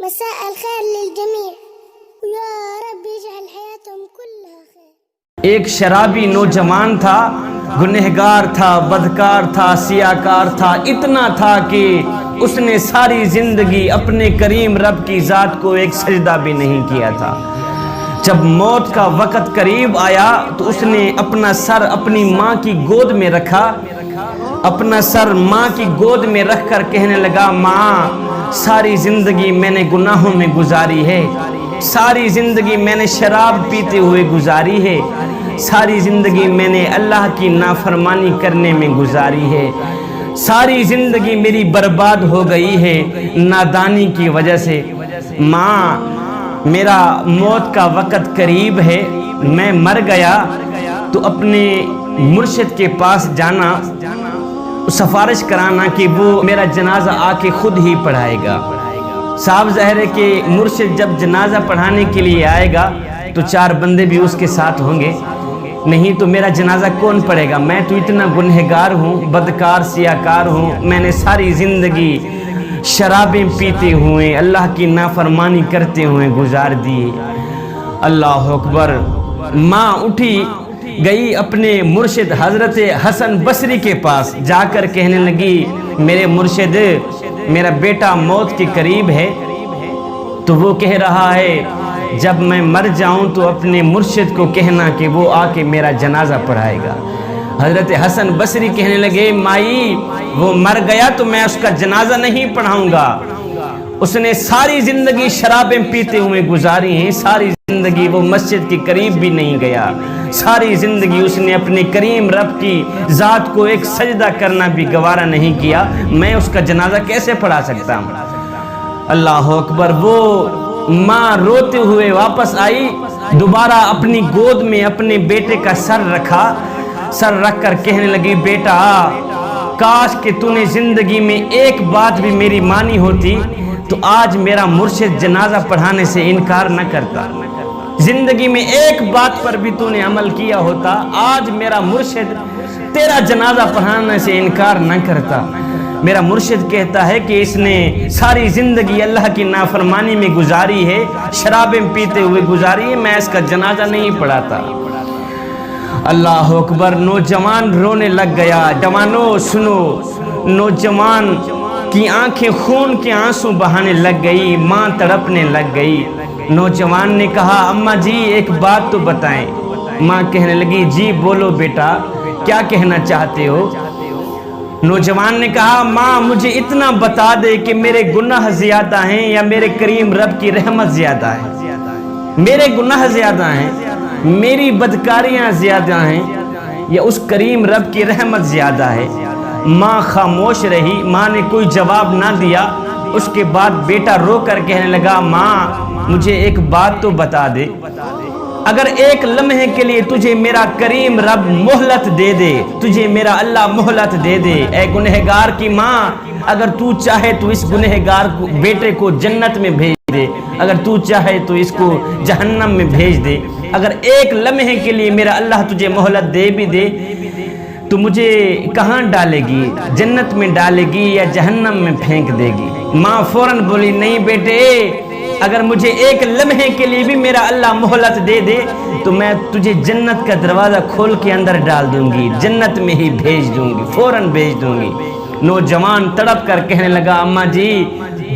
مساء الخير للجميع ويا رب يجعل حياتهم كلها خير۔ ایک شرابی نوجوان تھا، گنہگار تھا، بدکار تھا، سیاکار تھا، اتنا تھا کہ اس نے ساری زندگی اپنے کریم رب کی ذات کو ایک سجدہ بھی نہیں کیا تھا۔ جب موت کا وقت قریب آیا تو اس نے اپنا سر اپنی ماں کی گود میں رکھا، اپنا سر ماں کی گود میں رکھ کر کہنے لگا، ماں ساری زندگی میں نے گناہوں میں گزاری ہے، ساری زندگی میں نے شراب پیتے ہوئے گزاری ہے، ساری زندگی میں نے اللہ کی نافرمانی کرنے میں گزاری ہے، ساری زندگی میری برباد ہو گئی ہے نادانی کی وجہ سے۔ ماں میرا موت کا وقت قریب ہے، میں مر گیا تو اپنے مرشد کے پاس جانا، سفارش کرانا کہ وہ میرا جنازہ آ کے خود ہی پڑھائے گا۔ صاحب ظاہر ہے کہ مرشد جب جنازہ پڑھانے کے لیے آئے گا تو 4 بندے بھی اس کے ساتھ ہوں گے، نہیں تو میرا جنازہ کون پڑھے گا؟ میں تو اتنا گنہگار ہوں، بدکار سیاکار ہوں، میں نے ساری زندگی شرابیں پیتے ہوئے اللہ کی نافرمانی کرتے ہوئے گزار دی۔ اللہ اکبر۔ ماں اٹھی گئی اپنے مرشد حضرت حسن بصری کے پاس، جا کر کہنے لگی، میرے مرشد میرا بیٹا موت کے قریب ہے، تو وہ کہہ رہا ہے جب میں مر جاؤں تو اپنے مرشد کو کہنا کہ وہ آ کے میرا جنازہ پڑھائے گا۔ حضرت حسن بصری کہنے لگے، مائی وہ مر گیا تو میں اس کا جنازہ نہیں پڑھاؤں گا، اس نے ساری زندگی شرابیں پیتے ہوئے گزاری ہیں، ساری زندگی وہ مسجد کے قریب بھی نہیں گیا، ساری زندگی اس نے اپنے کریم رب کی ذات کو ایک سجدہ کرنا بھی گوارا نہیں کیا، میں اس کا جنازہ کیسے پڑھا سکتا ہوں؟ اللہ اکبر۔ وہ ماں روتے ہوئے واپس آئی، دوبارہ اپنی گود میں اپنے بیٹے کا سر رکھا، سر رکھ کر کہنے لگی، بیٹا کاش کہ تو نے زندگی میں ایک بات بھی میری مانی ہوتی تو آج میرا مرشد جنازہ پڑھانے سے انکار نہ کرتا، زندگی میں ایک بات پر بھی تو نے عمل کیا ہوتا، آج میرا مرشد تیرا جنازہ پڑھانے سے انکار نہ کرتا۔ میرا مرشد کہتا ہے کہ اس نے ساری زندگی اللہ کی نافرمانی میں گزاری ہے، شرابیں پیتے ہوئے گزاری ہے، میں اس کا جنازہ نہیں پڑھاتا۔ اللہ اکبر۔ نوجوان رونے لگ گیا۔ جوانوں سنو، نوجوان کی آنکھیں خون کے آنسو بہانے لگ گئی، ماں تڑپنے لگ گئی۔ نوجوان نے کہا، اماں جی ایک بات تو بتائیں۔ ماں کہنے لگی، جی بولو بیٹا، کیا کہنا چاہتے ہو؟ نوجوان نے کہا، ماں مجھے اتنا بتا دے کہ میرے گناہ زیادہ ہیں یا میرے کریم رب کی رحمت زیادہ ہے؟ میرے گناہ زیادہ ہیں، میری بدکاریاں زیادہ ہیں، یا اس کریم رب کی رحمت زیادہ ہے؟ ماں خاموش رہی، ماں نے کوئی جواب نہ دیا۔ اس کے بعد بیٹا رو کر کہنے لگا، ماں مجھے ایک بات تو بتا دے، اگر ایک لمحے کے لیے تجھے میرا کریم رب مہلت دے دے، تجھے میرا اللہ مہلت دے دے، اے گنہگار کی ماں، اگر تو چاہے تو اس گنہگار بیٹے کو جنت میں بھیج دے، اگر تو چاہے تو اس کو جہنم میں بھیج دے، اگر ایک لمحے کے لیے میرا اللہ تجھے مہلت دے بھی دے تو مجھے کہاں ڈالے گی؟ جنت میں ڈالے گی یا جہنم میں پھینک دے گی؟ ماں فوراً بولی، نہیں بیٹے، اگر مجھے ایک لمحے کے لیے بھی میرا اللہ مہلت دے دے تو میں تجھے جنت کا دروازہ کھول کے اندر ڈال دوں گی، جنت میں ہی بھیج دوں گی، فوراً بھیج دوں گی۔ نوجوان تڑپ کر کہنے لگا، اماں جی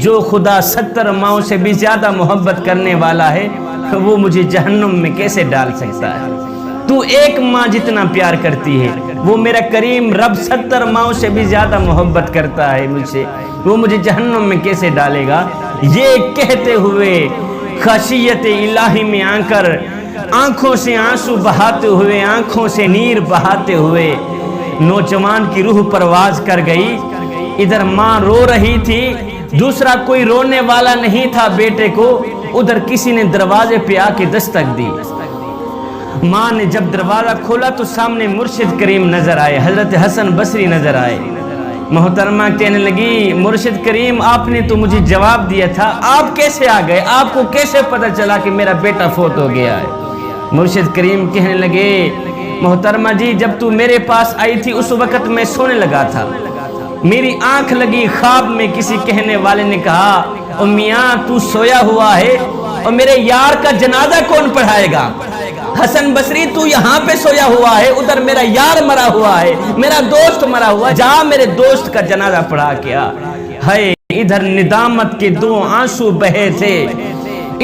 جو خدا 70 ماؤں سے بھی زیادہ محبت کرنے والا ہے وہ مجھے جہنم میں کیسے ڈال سکتا ہے؟ تو ایک ماں جتنا پیار کرتی ہے، وہ میرا کریم رب 70 ماؤں سے بھی زیادہ محبت کرتا ہے مجھ سے، وہ مجھے جہنم میں کیسے ڈالے گا؟ یہ کہتے ہوئے خشیت الہی میں آ کر آنکھوں سے آنسو بہاتے ہوئے، آنکھوں سے نیر بہاتے ہوئے نوجوان کی روح پرواز کر گئی۔ ادھر ماں رو رہی تھی، دوسرا کوئی رونے والا نہیں تھا بیٹے کو، ادھر کسی نے دروازے پہ آ کے دستک دی۔ ماں نے جب دروازہ کھولا تو سامنے مرشد کریم نظر آئے، حضرت حسن بصری نظر آئے۔ محترمہ کہنے لگی، مرشد کریم آپ نے تو مجھے جواب دیا تھا، آپ کیسے آ گئے؟ آپ کو کیسے پتہ چلا کہ میرا بیٹا فوت ہو گیا ہے؟ مرشد کریم کہنے لگے، محترمہ جی جب تو میرے پاس آئی تھی اس وقت میں سونے لگا تھا، میری آنکھ لگی، خواب میں کسی کہنے والے نے کہا او میاں تو سویا ہوا ہے اور میرے یار کا جنازہ کون پڑھائے گا؟ حسن بصری تو یہاں پہ سویا ہوا ہے، ادھر میرا یار مرا ہوا ہے، میرا دوست مرا ہوا ہے، جا میرے دوست کا جنازہ پڑھا کیا۔ ہے ادھر ندامت کے دو آنسو بہے تھے،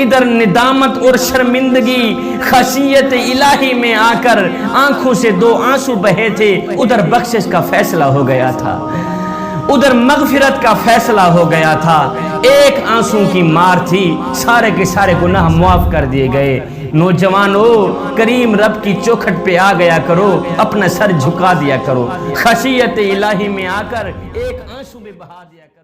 ادھر ندامت اور شرمندگی خشیت الہی میں آ کر آنکھوں سے دو آنسو بہے تھے، ادھر بخشش کا فیصلہ ہو گیا تھا، ادھر مغفرت کا فیصلہ ہو گیا تھا۔ ایک آنسوں کی مار تھی، سارے کے سارے گناہ معاف کر دیے گئے۔ نوجوانو، کریم رب کی چوکھٹ پہ آ گیا کرو، اپنا سر جھکا دیا کرو، خشیت الہی میں آ کر ایک آنسو میں بہا دیا کرو۔